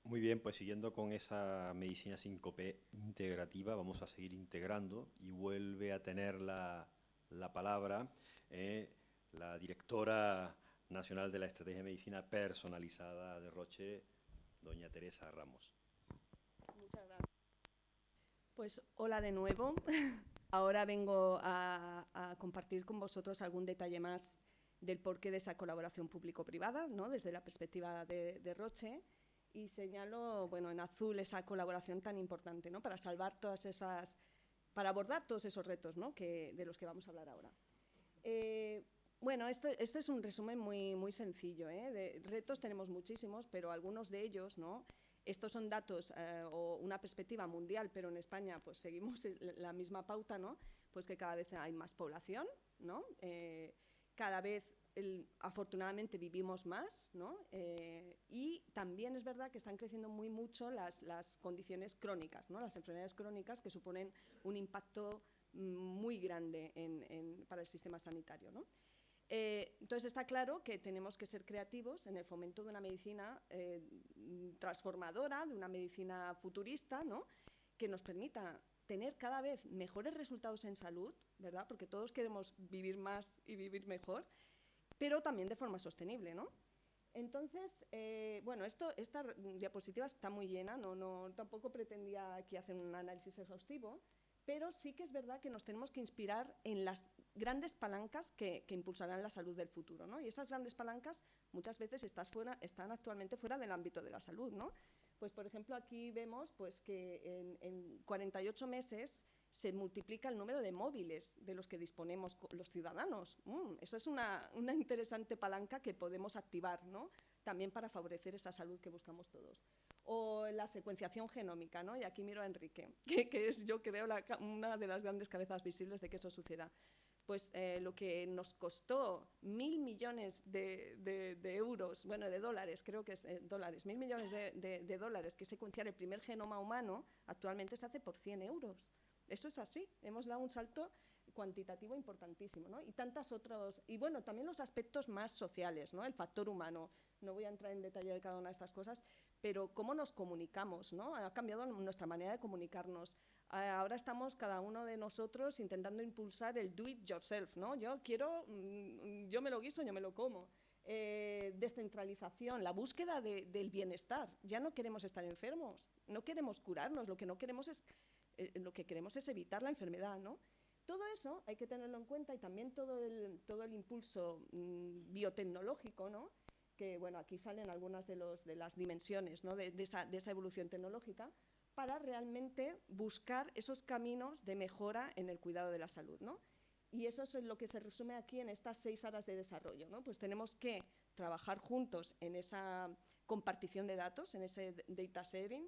Muy bien, pues siguiendo con esa medicina síncope integrativa, vamos a seguir integrando y vuelve a tener la palabra la directora nacional de la Estrategia de Medicina Personalizada de Roche, doña Teresa Ramos. Muchas gracias. Pues hola de nuevo. Ahora vengo a compartir con vosotros algún detalle más del porqué de esa colaboración público-privada, ¿no? Desde la perspectiva de Roche. Y señalo, bueno, en azul esa colaboración tan importante, ¿no? Para salvar todas esas, para abordar todos esos retos, ¿no? De los que vamos a hablar ahora. Bueno, esto es un resumen muy sencillo, ¿eh? De retos tenemos muchísimos, pero algunos de ellos, ¿no? Estos son datos o una perspectiva mundial, pero en España pues seguimos la misma pauta, ¿no? Pues que cada vez hay más población, ¿no? Cada vez afortunadamente vivimos más, ¿no? Y también es verdad que están creciendo muy mucho las condiciones crónicas, ¿no? Las enfermedades crónicas que suponen un impacto muy grande para el sistema sanitario, ¿no? Entonces está claro que tenemos que ser creativos en el fomento de una medicina transformadora, de una medicina futurista, ¿no? Que nos permita tener cada vez mejores resultados en salud, ¿verdad? Porque todos queremos vivir más y vivir mejor, pero también de forma sostenible, ¿no? Entonces, bueno, esta diapositiva está muy llena, tampoco pretendía aquí hacer un análisis exhaustivo, pero sí que es verdad que nos tenemos que inspirar en las grandes palancas que impulsarán la salud del futuro, ¿no? Y esas grandes palancas muchas veces están actualmente fuera del ámbito de la salud, ¿no? Pues, por ejemplo, aquí vemos pues, que en 48 meses se multiplica el número de móviles de los que disponemos los ciudadanos. Eso es una interesante palanca que podemos activar, ¿no? También para favorecer esa salud que buscamos todos. O la secuenciación genómica, ¿no? Y aquí miro a Enrique, que es, yo creo, una de las grandes cabezas visibles de que eso suceda. Pues lo que nos costó 1.000 millones de euros, bueno, de dólares, creo que es dólares, 1.000 millones de dólares, que es secuenciar el primer genoma humano, actualmente se hace por 100 euros. Eso es así, hemos dado un salto cuantitativo importantísimo, ¿no? Y tantas otros, y bueno, también los aspectos más sociales, ¿no? El factor humano. No voy a entrar en detalle de cada una de estas cosas, pero cómo nos comunicamos, ¿no? Ha cambiado nuestra manera de comunicarnos. Ahora estamos cada uno de nosotros intentando impulsar el do it yourself, ¿no? Yo me lo guiso, yo me lo como. Descentralización, la búsqueda del bienestar. Ya no queremos estar enfermos, no queremos curarnos, lo que queremos es evitar la enfermedad, ¿no? Todo eso hay que tenerlo en cuenta y también todo el impulso biotecnológico, ¿no? Que, bueno, aquí salen algunas de las dimensiones, ¿no? de esa evolución tecnológica, para realmente buscar esos caminos de mejora en el cuidado de la salud, ¿no? Y eso es lo que se resume aquí en estas 6 áreas de desarrollo, ¿no? Pues tenemos que trabajar juntos en esa compartición de datos, en ese data sharing.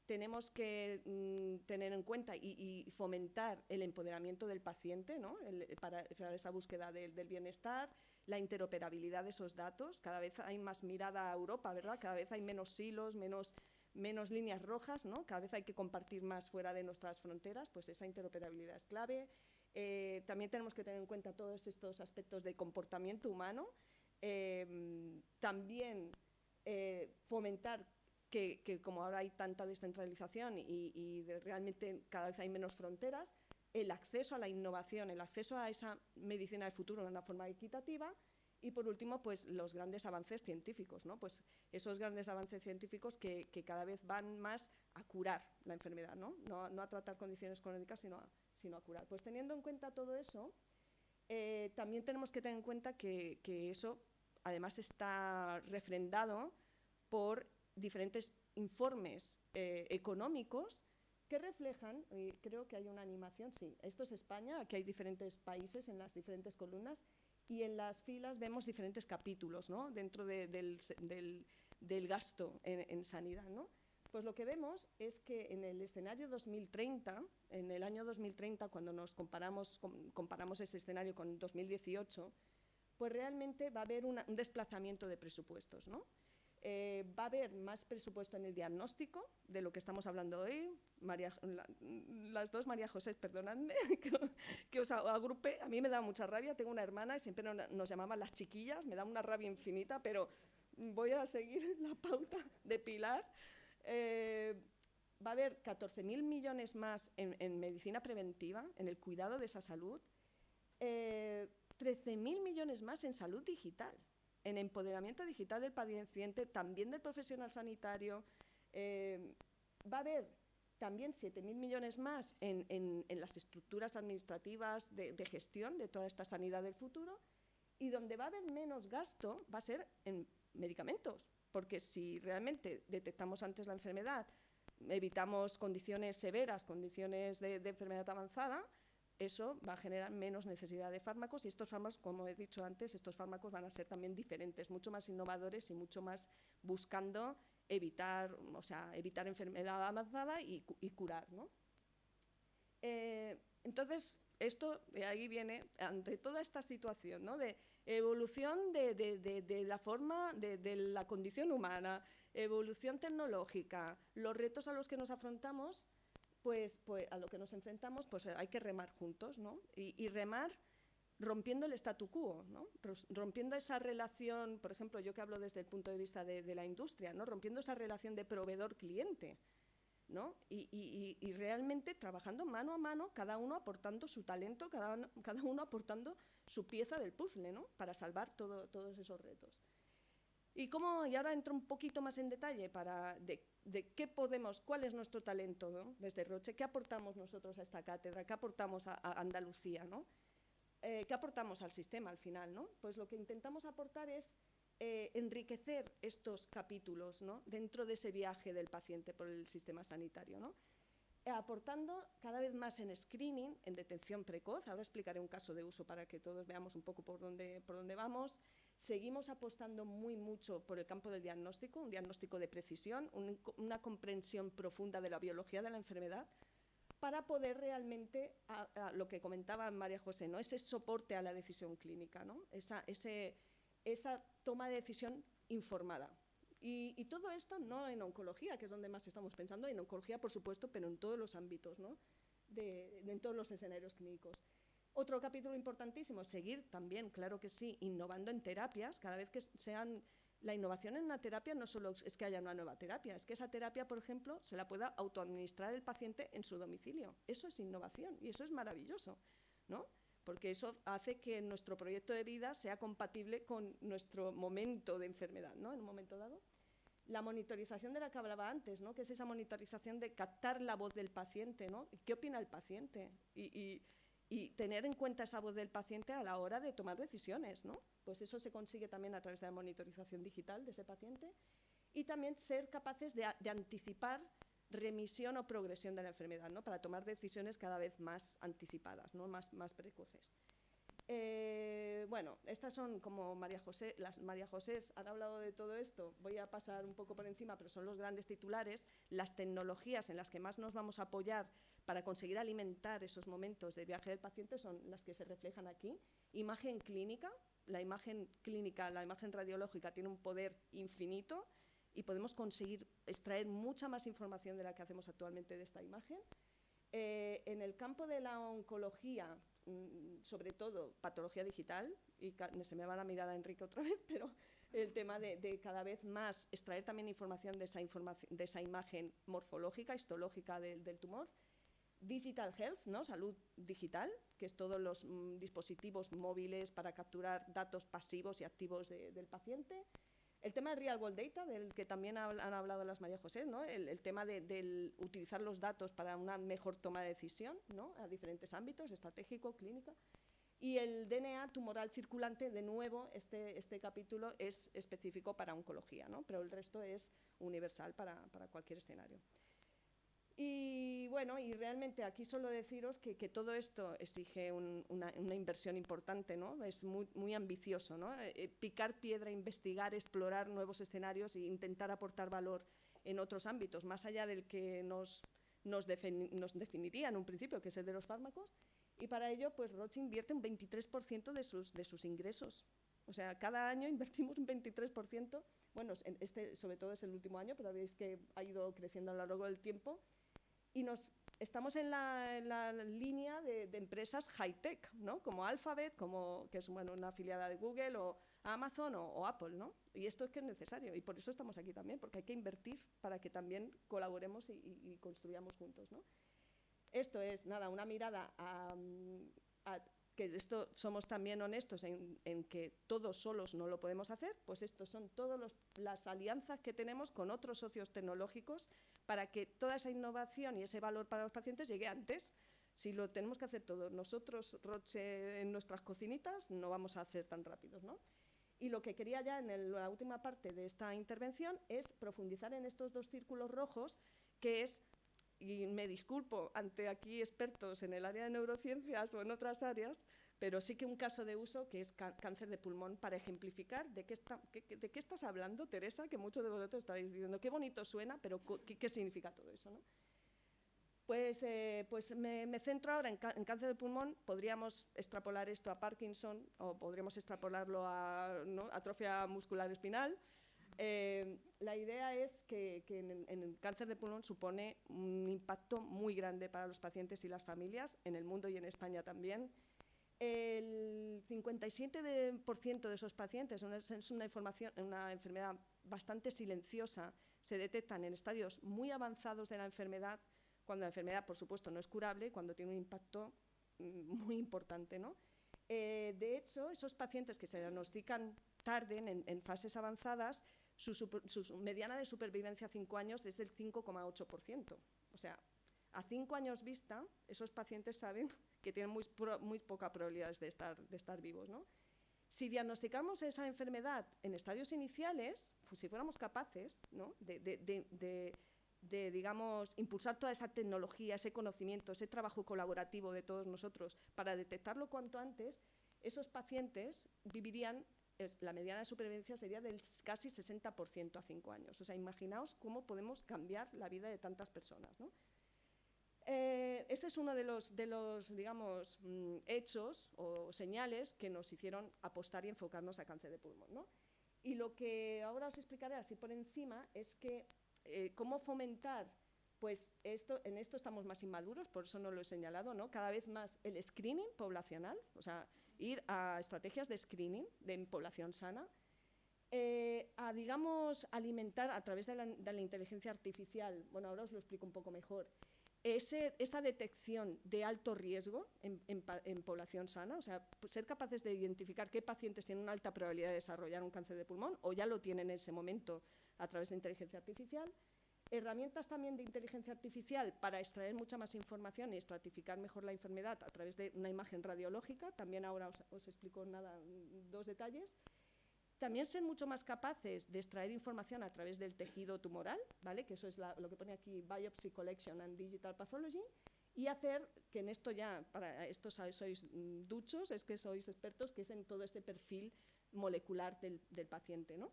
Tenemos que tener en cuenta y fomentar el empoderamiento del paciente, ¿no? Para esa búsqueda del bienestar, la interoperabilidad de esos datos. Cada vez hay más mirada a Europa, ¿verdad? Cada vez hay menos silos, menos líneas rojas, ¿no? Cada vez hay que compartir más fuera de nuestras fronteras, pues esa interoperabilidad es clave. También tenemos que tener en cuenta todos estos aspectos de comportamiento humano. También fomentar que como ahora hay tanta descentralización y realmente cada vez hay menos fronteras, el acceso a la innovación, el acceso a esa medicina del futuro de una forma equitativa. Y por último, pues los grandes avances científicos, ¿no? Pues esos grandes avances científicos que cada vez van más a curar la enfermedad, ¿no? No a tratar condiciones crónicas, sino a curar. Pues teniendo en cuenta todo eso, también tenemos que tener en cuenta que eso además está refrendado por diferentes informes económicos que reflejan, creo que hay una animación, sí, esto es España, aquí hay diferentes países en las diferentes columnas y en las filas vemos diferentes capítulos, ¿no? Dentro del gasto en sanidad, ¿no? Pues lo que vemos es que en el escenario 2030, en el año 2030, cuando nos comparamos ese escenario con 2018, pues realmente va a haber un desplazamiento de presupuestos, ¿no? Va a haber más presupuesto en el diagnóstico, de lo que estamos hablando hoy. Las dos María José, perdonadme que os agrupe, a mí me da mucha rabia, tengo una hermana y siempre nos llamaban las chiquillas, me da una rabia infinita, pero voy a seguir la pauta de Pilar. Va a haber 14.000 millones más en medicina preventiva, en el cuidado de esa salud, 13.000 millones más en salud digital, en empoderamiento digital del paciente, también del profesional sanitario. Va a haber también 7.000 millones más en las estructuras administrativas de gestión de toda esta sanidad del futuro, y donde va a haber menos gasto va a ser en medicamentos, porque si realmente detectamos antes la enfermedad, evitamos condiciones severas, condiciones de enfermedad avanzada, eso va a generar menos necesidad de fármacos, y estos fármacos, como he dicho antes, estos fármacos van a ser también diferentes, mucho más innovadores y mucho más buscando evitar enfermedad avanzada y curar, ¿no? Entonces, esto de ahí viene, ante toda esta situación, ¿no?, de evolución de la forma, de la condición humana, evolución tecnológica, los retos a los que nos afrontamos, pues a lo que nos enfrentamos, pues hay que remar juntos, ¿no? Y remar rompiendo el statu quo, ¿no? Rompiendo esa relación, por ejemplo, yo que hablo desde el punto de vista de la industria, ¿no?, rompiendo esa relación de proveedor-cliente, ¿no? Y realmente trabajando mano a mano, cada uno aportando su talento, cada uno aportando su pieza del puzzle, ¿no?, para salvar todos esos retos. Y ahora entro un poquito más en detalle de qué podemos, cuál es nuestro talento, ¿no?, desde Roche, qué aportamos nosotros a esta cátedra, qué aportamos a Andalucía, ¿no? ¿Qué aportamos al sistema al final, ¿no? Pues lo que intentamos aportar es enriquecer estos capítulos, ¿no?, dentro de ese viaje del paciente por el sistema sanitario, ¿no?, aportando cada vez más en screening, en detección precoz. Ahora explicaré un caso de uso para que todos veamos un poco por dónde vamos. Seguimos apostando mucho por el campo del diagnóstico, un diagnóstico de precisión, una comprensión profunda de la biología de la enfermedad, para poder realmente, lo que comentaba María José, ¿no?, ese soporte a la decisión clínica, ¿no?, esa toma de decisión informada. Y todo esto no en oncología, que es donde más estamos pensando, en oncología, por supuesto, pero en todos los ámbitos, ¿no?, en todos los escenarios clínicos. Otro capítulo importantísimo, seguir también, claro que sí, innovando en terapias, cada vez que sean... La innovación en una terapia no solo es que haya una nueva terapia, es que esa terapia, por ejemplo, se la pueda autoadministrar el paciente en su domicilio. Eso es innovación y eso es maravilloso, ¿no?, porque eso hace que nuestro proyecto de vida sea compatible con nuestro momento de enfermedad, ¿no?, en un momento dado. La monitorización de la que hablaba antes, ¿no?, que es esa monitorización de captar la voz del paciente, ¿no?, qué opina el paciente, y tener en cuenta esa voz del paciente a la hora de tomar decisiones, ¿no? Pues eso se consigue también a través de la monitorización digital de ese paciente, y también ser capaces de anticipar remisión o progresión de la enfermedad, ¿no?, para tomar decisiones cada vez más anticipadas, ¿no?, más precoces. Bueno, estas son como las María Josés han hablado de todo esto, voy a pasar un poco por encima, pero son los grandes titulares, las tecnologías en las que más nos vamos a apoyar para conseguir alimentar esos momentos de viaje del paciente son las que se reflejan aquí. Imagen clínica, la imagen radiológica tiene un poder infinito y podemos conseguir extraer mucha más información de la que hacemos actualmente de esta imagen. En el campo de la oncología, sobre todo patología digital, y se me va la mirada Enrique otra vez, pero el tema de cada vez más extraer también información de esa imagen morfológica, histológica del tumor. Digital Health, ¿no?, salud digital, que es todos los dispositivos móviles para capturar datos pasivos y activos del paciente. El tema de Real World Data, del que también han hablado las María José, ¿no?, el tema de utilizar los datos para una mejor toma de decisión, ¿no?, a diferentes ámbitos, estratégico, clínica. Y el DNA tumoral circulante, de nuevo, este capítulo es específico para oncología, ¿no?, pero el resto es universal para cualquier escenario. Y bueno, y realmente aquí solo deciros que todo esto exige una inversión importante, ¿no?, es muy ambicioso, ¿no?, picar piedra, investigar, explorar nuevos escenarios e intentar aportar valor en otros ámbitos, más allá del que nos definiría en un principio, que es el de los fármacos, y para ello, pues Roche invierte un 23% de sus ingresos. O sea, cada año invertimos un 23%, bueno, este sobre todo es el último año, pero veis que ha ido creciendo a lo largo del tiempo, y estamos en la línea de empresas high-tech, ¿no?, como Alphabet, que es una afiliada de Google, o a Amazon o Apple, ¿no? Y esto es que es necesario, y por eso estamos aquí también, porque hay que invertir para que también colaboremos y construyamos juntos, ¿no? Esto es, nada, una mirada a que esto somos también honestos en que todos solos no lo podemos hacer, pues estos son todas las alianzas que tenemos con otros socios tecnológicos para que toda esa innovación y ese valor para los pacientes llegue antes. Si lo tenemos que hacer todos nosotros, Roche, en nuestras cocinitas, no vamos a hacer tan rápidos, ¿no? Y lo que quería ya en la última parte de esta intervención es profundizar en estos dos círculos rojos, que es, y me disculpo ante aquí expertos en el área de neurociencias o en otras áreas, pero sí que un caso de uso que es cáncer de pulmón, para ejemplificar de qué estás hablando, Teresa, que muchos de vosotros estaréis diciendo, qué bonito suena, pero ¿qué significa todo eso, ¿no? Pues me centro ahora en cáncer de pulmón. Podríamos extrapolar esto a Parkinson o podríamos extrapolarlo a, ¿no?, atrofia muscular espinal. La idea es que en el cáncer de pulmón supone un impacto muy grande para los pacientes y las familias, en el mundo y en España también. El 57% de esos pacientes, es una enfermedad bastante silenciosa, se detectan en estadios muy avanzados de la enfermedad, cuando la enfermedad, por supuesto, no es curable, cuando tiene un impacto muy importante, ¿no? De hecho, esos pacientes que se diagnostican tarde, en fases avanzadas, su mediana de supervivencia a 5 años es del 5,8%. O sea, a 5 años vista, esos pacientes saben que tienen muy poca probabilidad de estar vivos, ¿no? Si diagnosticamos esa enfermedad en estadios iniciales, pues si fuéramos capaces, ¿no?, de, digamos, impulsar toda esa tecnología, ese conocimiento, ese trabajo colaborativo de todos nosotros para detectarlo cuanto antes, esos pacientes vivirían, la mediana de supervivencia sería del casi 60% a 5 años. O sea, imaginaos cómo podemos cambiar la vida de tantas personas, ¿no? Ese es uno de los digamos, hechos o señales que nos hicieron apostar y enfocarnos a cáncer de pulmón, ¿no? Y lo que ahora os explicaré así por encima es que cómo fomentar, pues en esto estamos más inmaduros, por eso no lo he señalado, ¿no? Cada vez más el screening poblacional, o sea, ir a estrategias de screening de población sana, a, digamos, alimentar a través de la inteligencia artificial, bueno, ahora os lo explico un poco mejor, esa detección de alto riesgo en población sana, o sea, ser capaces de identificar qué pacientes tienen una alta probabilidad de desarrollar un cáncer de pulmón o ya lo tienen en ese momento a través de inteligencia artificial. Herramientas también de inteligencia artificial para extraer mucha más información y estratificar mejor la enfermedad a través de una imagen radiológica. También ahora os explico dos detalles. También ser mucho más capaces de extraer información a través del tejido tumoral, ¿vale?, que eso es lo que pone aquí, Biopsy Collection and Digital Pathology, y hacer, que en esto ya, para esto sois duchos, es que sois expertos, que es en todo este perfil molecular del paciente, ¿no?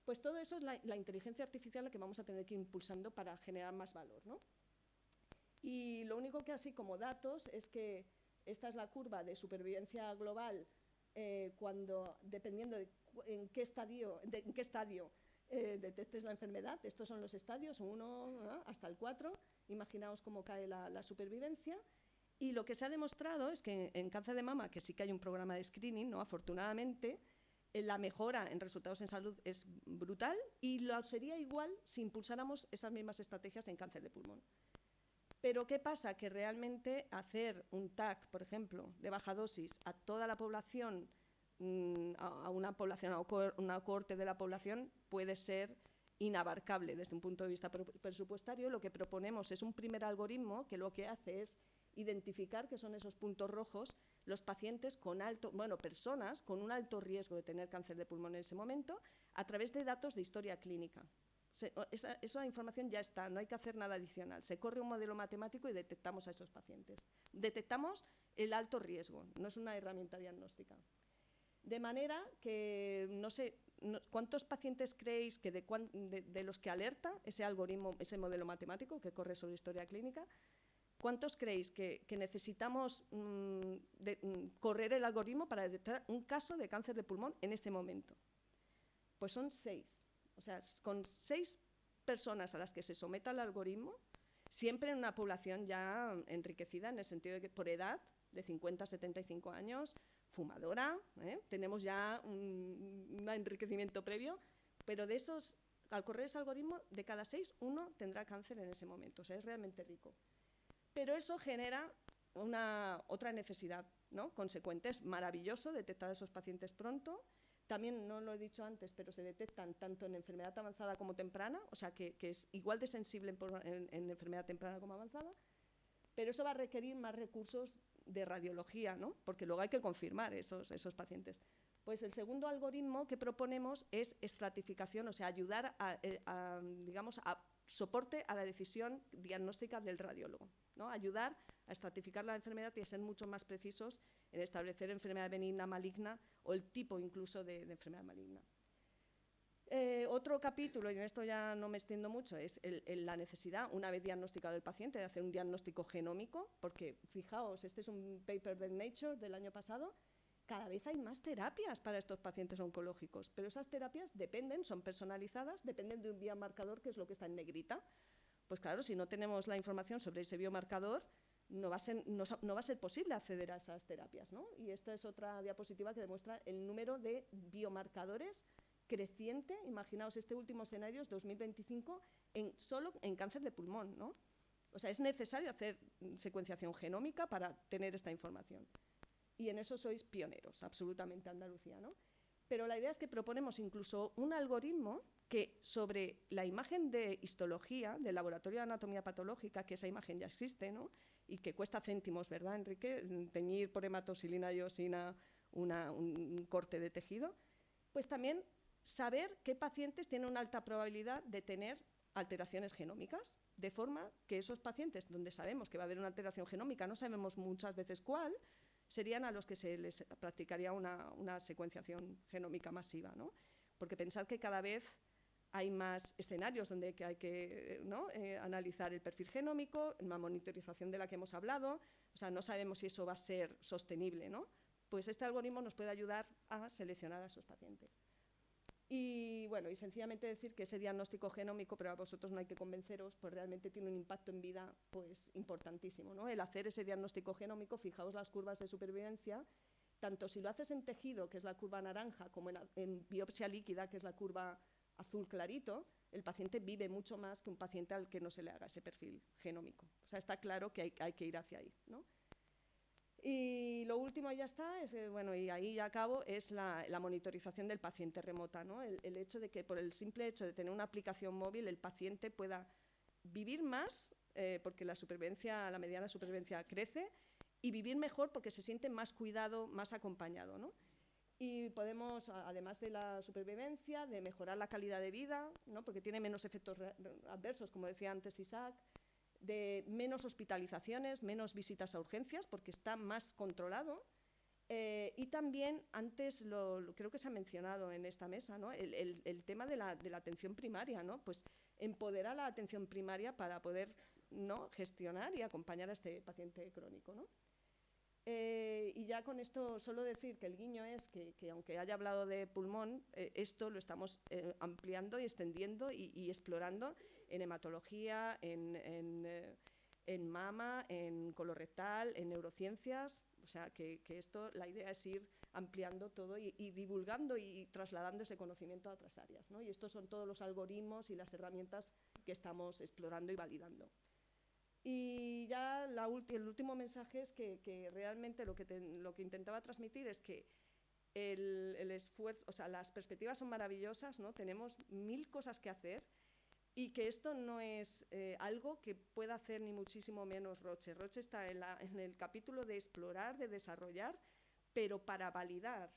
Pues todo eso es la inteligencia artificial la que vamos a tener que ir impulsando para generar más valor, ¿no? Y lo único que así como datos es que esta es la curva de supervivencia global cuando, dependiendo de en qué estadio detectes la enfermedad. Estos son los estadios, 1 hasta el 4. Imaginaos cómo cae la supervivencia. Y lo que se ha demostrado es que en cáncer de mama, que sí que hay un programa de screening, ¿no?, afortunadamente, la mejora en resultados en salud es brutal y lo sería igual si impulsáramos esas mismas estrategias en cáncer de pulmón. Pero ¿qué pasa? Que realmente hacer un TAC, por ejemplo, de baja dosis a toda la población, a una cohorte de la población, puede ser inabarcable desde un punto de vista presupuestario. Lo que proponemos es un primer algoritmo que lo que hace es identificar qué son esos puntos rojos, los pacientes personas con un alto riesgo de tener cáncer de pulmón en ese momento, a través de datos de historia clínica. Esa información ya está, no hay que hacer nada adicional. Se corre un modelo matemático y detectamos a esos pacientes. Detectamos el alto riesgo, no es una herramienta diagnóstica. De manera que, no sé, ¿cuántos pacientes creéis que de los que alerta ese algoritmo, ese modelo matemático que corre sobre historia clínica, cuántos creéis que necesitamos correr el algoritmo para detectar un caso de cáncer de pulmón en este momento? Pues son 6. O sea, con 6 personas a las que se someta el algoritmo, siempre en una población ya enriquecida, en el sentido de que por edad, de 50 a 75 años, fumadora, tenemos ya un enriquecimiento previo, pero de esos, al correr ese algoritmo, de cada 6, 1 tendrá cáncer en ese momento, o sea, es realmente rico. Pero eso genera otra necesidad, ¿no? Consecuente. Es maravilloso detectar a esos pacientes pronto. También, no lo he dicho antes, pero se detectan tanto en enfermedad avanzada como temprana, o sea, que es igual de sensible en enfermedad temprana como avanzada, pero eso va a requerir más recursos de radiología, ¿no? Porque luego hay que confirmar esos pacientes. Pues el segundo algoritmo que proponemos es estratificación, o sea, ayudar digamos, a soporte a la decisión diagnóstica del radiólogo, ¿no? Ayudar a estratificar la enfermedad y a ser mucho más precisos en establecer enfermedad benigna, maligna o el tipo incluso de enfermedad maligna. Otro capítulo, y en esto ya no me extiendo mucho, es la necesidad, una vez diagnosticado el paciente, de hacer un diagnóstico genómico, porque fijaos, este es un paper de Nature del año pasado. Cada vez hay más terapias para estos pacientes oncológicos, pero esas terapias son personalizadas, dependen de un biomarcador, que es lo que está en negrita. Pues claro, si no tenemos la información sobre ese biomarcador, no va a ser posible acceder a esas terapias, ¿no? Y esta es otra diapositiva que demuestra el número de biomarcadores creciente. Imaginaos, este último escenario es 2025, solo en cáncer de pulmón, ¿no? O sea, es necesario hacer secuenciación genómica para tener esta información. Y en eso sois pioneros, absolutamente, Andalucía, ¿no? Pero la idea es que proponemos incluso un algoritmo que sobre la imagen de histología del laboratorio de anatomía patológica, que esa imagen ya existe, ¿no? Y que cuesta céntimos, ¿verdad, Enrique? Teñir por hematoxilina y eosina un corte de tejido. Pues también saber qué pacientes tienen una alta probabilidad de tener alteraciones genómicas, de forma que esos pacientes donde sabemos que va a haber una alteración genómica, no sabemos muchas veces cuál, serían a los que se les practicaría una secuenciación genómica masiva, ¿no? Porque pensad que cada vez hay más escenarios donde hay que, ¿no? Analizar el perfil genómico, la monitorización de la que hemos hablado, o sea, no sabemos si eso va a ser sostenible, ¿no? Pues este algoritmo nos puede ayudar a seleccionar a esos pacientes. Y bueno, y sencillamente decir que ese diagnóstico genómico, pero a vosotros no hay que convenceros, pues realmente tiene un impacto en vida pues importantísimo, ¿no? El hacer ese diagnóstico genómico, fijaos las curvas de supervivencia, tanto si lo haces en tejido, que es la curva naranja, como en biopsia líquida, que es la curva azul clarito, el paciente vive mucho más que un paciente al que no se le haga ese perfil genómico. O sea, está claro que hay que ir hacia ahí, ¿no? Y lo último, ya está, bueno, y ahí ya acabo, es la monitorización del paciente remota, ¿no? El hecho de que por el simple hecho de tener una aplicación móvil el paciente pueda vivir más, porque la mediana supervivencia crece, y vivir mejor porque se siente más cuidado, más acompañado, ¿no? Y podemos, además de la supervivencia, de mejorar la calidad de vida, ¿no? Porque tiene menos efectos adversos, como decía antes Isaac, de menos hospitalizaciones, menos visitas a urgencias, porque está más controlado. Y también, antes creo que se ha mencionado en esta mesa, ¿no? el tema de la atención primaria, ¿no? Pues empoderar la atención primaria para poder, ¿no? gestionar y acompañar a este paciente crónico, ¿no? Y ya con esto solo decir que el guiño es que aunque haya hablado de pulmón, esto lo estamos ampliando y extendiendo y explorando en hematología, en mama, en colorectal, en neurociencias. O sea, que esto, la idea es ir ampliando todo y divulgando y trasladando ese conocimiento a otras áreas, ¿no? Y estos son todos los algoritmos y las herramientas que estamos explorando y validando. Y ya el último mensaje es que realmente lo que intentaba transmitir es que el esfuerzo, o sea, las perspectivas son maravillosas, ¿no? Tenemos 1000 cosas que hacer y que esto no es algo que pueda hacer ni muchísimo menos Roche. Roche está en el capítulo de explorar, de desarrollar, pero para validar,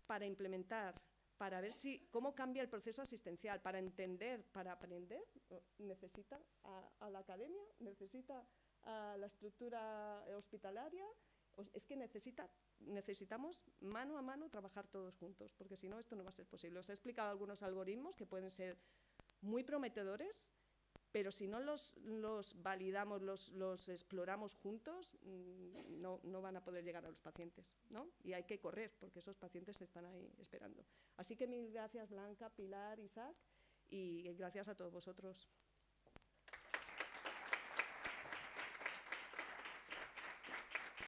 para implementar, para ver cómo cambia el proceso asistencial, para entender, para aprender, necesita a la academia, necesita a la estructura hospitalaria, es que necesitamos mano a mano trabajar todos juntos, porque si no esto no va a ser posible. Os he explicado algunos algoritmos que pueden ser muy prometedores, pero si no los validamos, los exploramos juntos, no van a poder llegar a los pacientes, ¿no? Y hay que correr, porque esos pacientes están ahí esperando. Así que mil gracias, Blanca, Pilar, Isaac, y gracias a todos vosotros.